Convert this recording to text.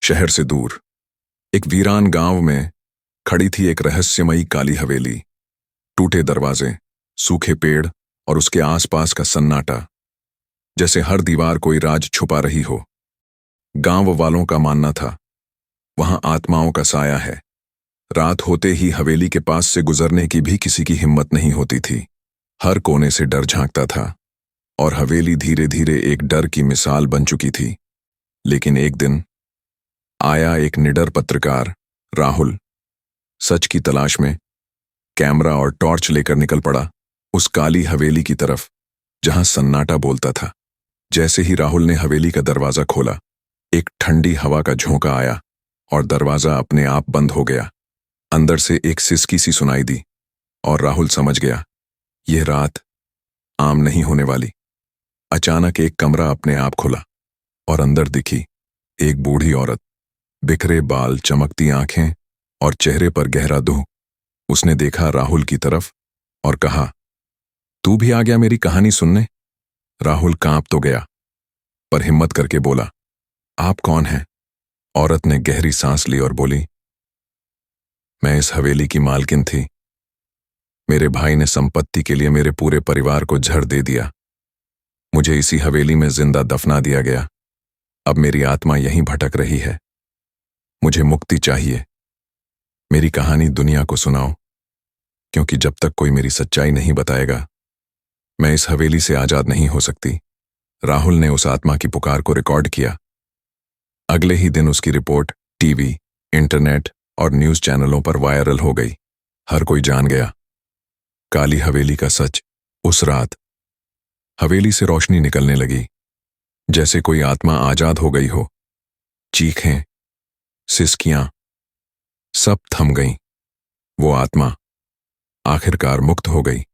शहर से दूर एक वीरान गांव में खड़ी थी एक रहस्यमयी काली हवेली। टूटे दरवाजे, सूखे पेड़ और उसके आसपास का सन्नाटा, जैसे हर दीवार कोई राज छुपा रही हो। गांव वालों का मानना था, वहां आत्माओं का साया है। रात होते ही हवेली के पास से गुजरने की भी किसी की हिम्मत नहीं होती थी। हर कोने से डर झांकता था और हवेली धीरे धीरे एक डर की मिसाल बन चुकी थी। लेकिन एक दिन आया एक निडर पत्रकार, राहुल। सच की तलाश में कैमरा और टॉर्च लेकर निकल पड़ा उस काली हवेली की तरफ जहां सन्नाटा बोलता था। जैसे ही राहुल ने हवेली का दरवाजा खोला, एक ठंडी हवा का झोंका आया और दरवाजा अपने आप बंद हो गया। अंदर से एक सिसकी सी सुनाई दी और राहुल समझ गया, यह रात आम नहीं होने वाली। अचानक एक कमरा अपने आप खुला और अंदर दिखी एक बूढ़ी औरत, बिखरे बाल, चमकती आंखें और चेहरे पर गहरा दुख। उसने देखा राहुल की तरफ और कहा, तू भी आ गया मेरी कहानी सुनने? राहुल कांप तो गया, पर हिम्मत करके बोला, आप कौन हैं? औरत ने गहरी सांस ली और बोली, मैं इस हवेली की मालकिन थी। मेरे भाई ने संपत्ति के लिए मेरे पूरे परिवार को जहर दे दिया। मुझे इसी हवेली में जिंदा दफना दिया गया। अब मेरी आत्मा यहीं भटक रही है। मुझे मुक्ति चाहिए। मेरी कहानी दुनिया को सुनाओ, क्योंकि जब तक कोई मेरी सच्चाई नहीं बताएगा, मैं इस हवेली से आजाद नहीं हो सकती। राहुल ने उस आत्मा की पुकार को रिकॉर्ड किया। अगले ही दिन उसकी रिपोर्ट टीवी, इंटरनेट और न्यूज चैनलों पर वायरल हो गई। हर कोई जान गया, काली हवेली का सच। उस रात हवेली से रोशनी निकलने लगी, जैसे कोई आत्मा आजाद हो गई हो। चीखें, सिसकियां, सब थम गईं। वो आत्मा आखिरकार मुक्त हो गई।